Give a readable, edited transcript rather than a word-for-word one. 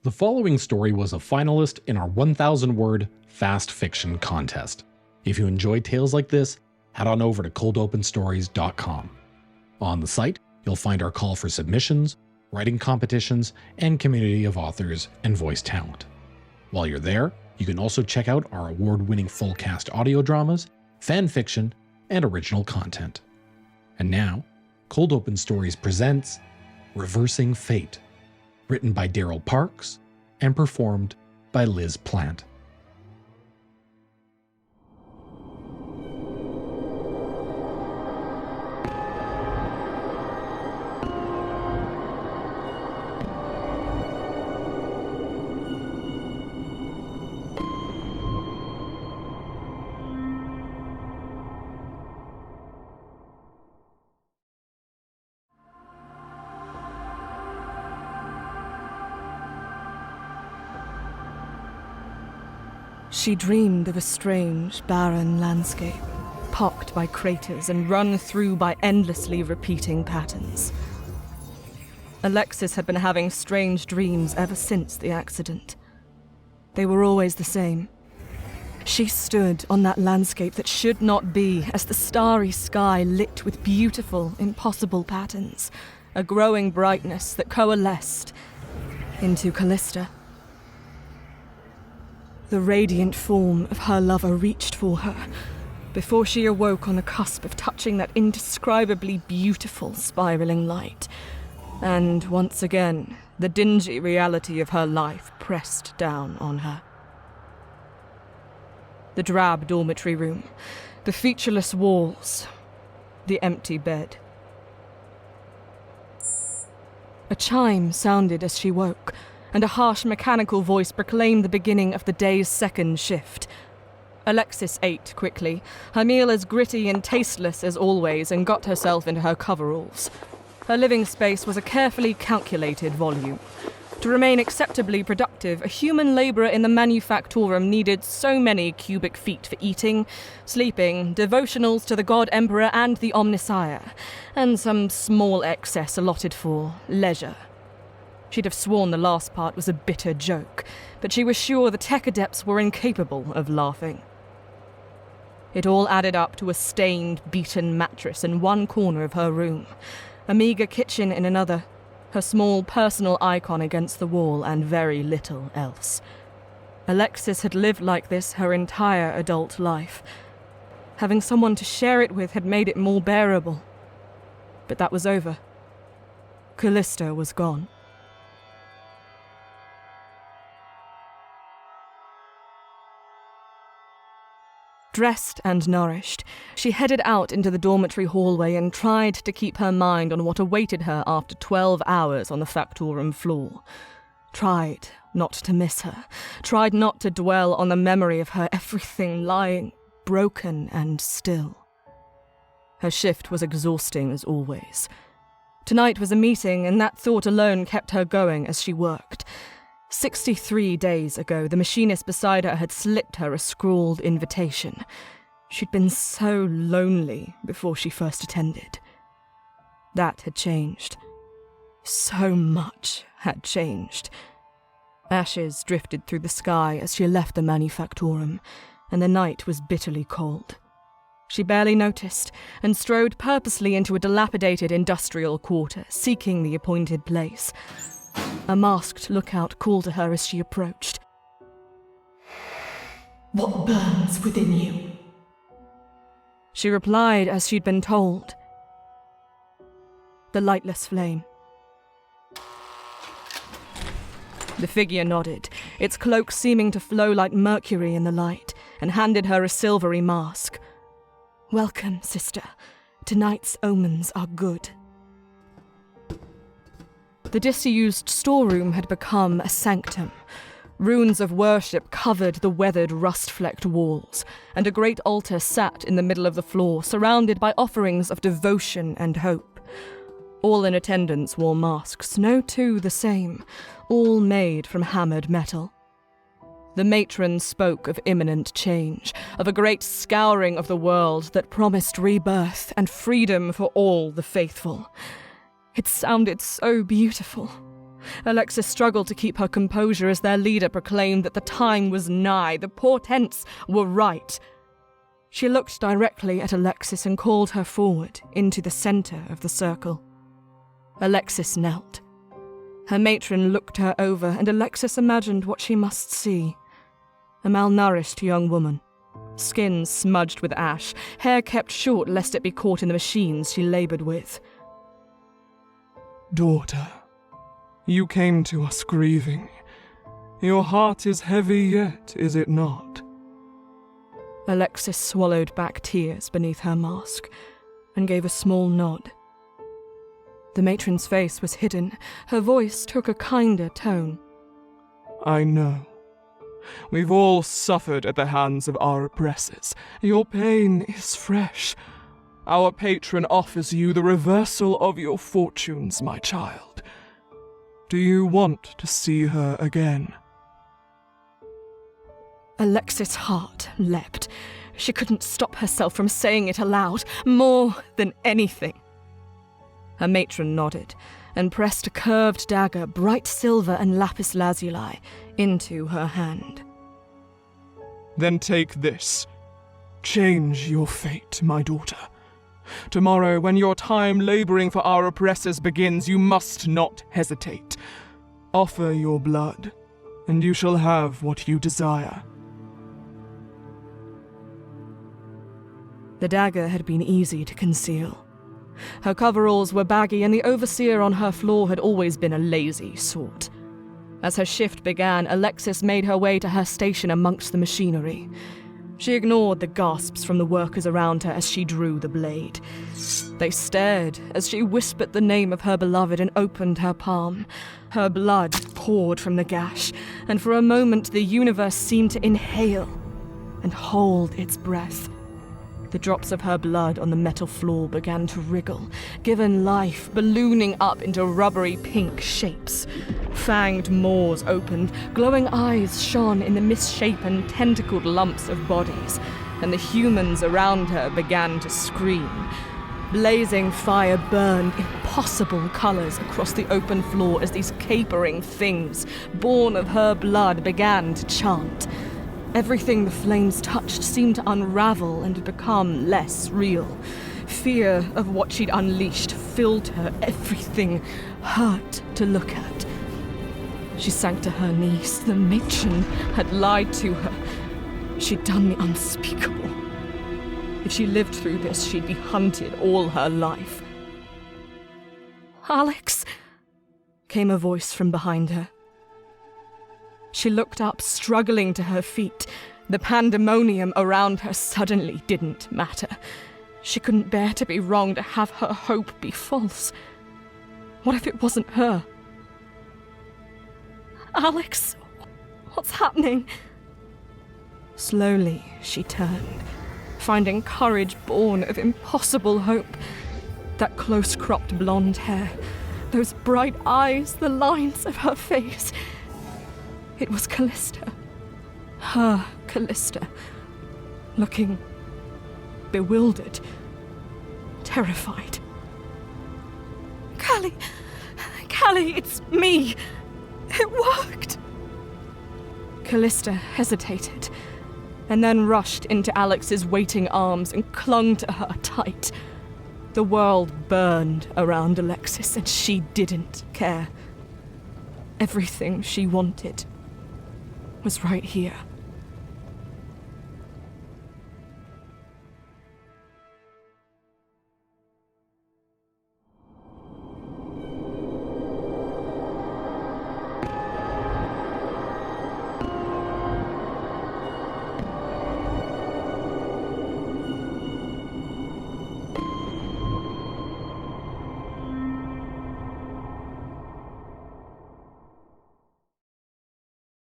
The following story was a finalist in our 1,000-word fast fiction contest. If you enjoy tales like this, head on over to coldopenstories.com. On the site, you'll find our call for submissions, writing competitions, and community of authors and voice talent. While you're there, you can also check out our award-winning full-cast audio dramas, fan fiction, and original content. And now, Cold Open Stories presents Reversing Fate, written by Daryl Parks and performed by Liz Plant. She dreamed of a strange, barren landscape, pocked by craters and run through by endlessly repeating patterns. Alexis had been having strange dreams ever since the accident. They were always the same. She stood on that landscape that should not be, as the starry sky lit with beautiful, impossible patterns, a growing brightness that coalesced into Callista. The radiant form of her lover reached for her, before she awoke on the cusp of touching that indescribably beautiful spiraling light. And once again, the dingy reality of her life pressed down on her. The drab dormitory room, the featureless walls, the empty bed. A chime sounded as she woke, and a harsh mechanical voice proclaimed the beginning of the day's second shift. Alexis ate quickly, her meal as gritty and tasteless as always, and got herself into her coveralls. Her living space was a carefully calculated volume. To remain acceptably productive, a human labourer in the manufactorum needed so many cubic feet for eating, sleeping, devotionals to the God Emperor and the Omnissiah, and some small excess allotted for leisure. She'd have sworn the last part was a bitter joke, but she was sure the tech adepts were incapable of laughing. It all added up to a stained, beaten mattress in one corner of her room, a meagre kitchen in another, her small personal icon against the wall, and very little else. Alexis had lived like this her entire adult life. Having someone to share it with had made it more bearable. But that was over. Callista was gone. Dressed and nourished, she headed out into the dormitory hallway and tried to keep her mind on what awaited her after 12 hours on the factorum floor. Tried not to miss her, tried not to dwell on the memory of her, everything lying broken and still. Her shift was exhausting as always. Tonight was a meeting, and that thought alone kept her going as she worked. 63 days ago, the machinist beside her had slipped her a scrawled invitation. She'd been so lonely before she first attended. That had changed. So much had changed. Ashes drifted through the sky as she left the manufactorum, and the night was bitterly cold. She barely noticed, and strode purposely into a dilapidated industrial quarter, seeking the appointed place. A masked lookout called to her as she approached. "What burns within you?" She replied as she'd been told. The lightless flame. The figure nodded, its cloak seeming to flow like mercury in the light, and handed her a silvery mask. "Welcome, sister. Tonight's omens are good." The disused storeroom had become a sanctum. Runes of worship covered the weathered, rust-flecked walls, and a great altar sat in the middle of the floor, surrounded by offerings of devotion and hope. All in attendance wore masks, no two the same, all made from hammered metal. The matron spoke of imminent change, of a great scouring of the world that promised rebirth and freedom for all the faithful. It sounded so beautiful. Alexis struggled to keep her composure as their leader proclaimed that the time was nigh, the portents were right. She looked directly at Alexis and called her forward into the centre of the circle. Alexis knelt. Her matron looked her over, and Alexis imagined what she must see. A malnourished young woman, skin smudged with ash, hair kept short lest it be caught in the machines she laboured with. Daughter, you came to us grieving. Your heart is heavy yet, is it not? Alexis swallowed back tears beneath her mask and gave a small nod. The matron's face was hidden. Her voice took a kinder tone. I know. We've all suffered at the hands of our oppressors. Your pain is fresh. Our patron offers you the reversal of your fortunes, my child. Do you want to see her again? Alexis' heart leapt. She couldn't stop herself from saying it aloud, more than anything. Her matron nodded and pressed a curved dagger, bright silver and lapis lazuli, into her hand. Then take this. Change your fate, my daughter. Tomorrow, when your time laboring for our oppressors begins, you must not hesitate. Offer your blood, and you shall have what you desire. The dagger had been easy to conceal. Her coveralls were baggy, and the overseer on her floor had always been a lazy sort. As her shift began, Alexis made her way to her station amongst the machinery. She ignored the gasps from the workers around her as she drew the blade. They stared as she whispered the name of her beloved and opened her palm. Her blood poured from the gash, and for a moment the universe seemed to inhale and hold its breath. The drops of her blood on the metal floor began to wriggle, given life, ballooning up into rubbery pink shapes. Fanged maws opened, glowing eyes shone in the misshapen, tentacled lumps of bodies, and the humans around her began to scream. Blazing fire burned impossible colors across the open floor as these capering things, born of her blood, began to chant. Everything the flames touched seemed to unravel and become less real. Fear of what she'd unleashed filled her. Everything hurt to look at. She sank to her knees. The matron had lied to her. She'd done the unspeakable. If she lived through this, she'd be hunted all her life. "Alex," came a voice from behind her. She looked up, struggling to her feet. The pandemonium around her suddenly didn't matter. She couldn't bear to be wrong, to have her hope be false. What if it wasn't her? "Alex, what's happening?" Slowly, she turned, finding courage born of impossible hope. That close-cropped blonde hair, those bright eyes, the lines of her face. It was Callista. Her Callista. Looking bewildered, terrified. Callie, it's me. It worked." Callista hesitated, and then rushed into Alex's waiting arms and clung to her tight. The world burned around Alexis, and she didn't care. Everything she wanted was right here.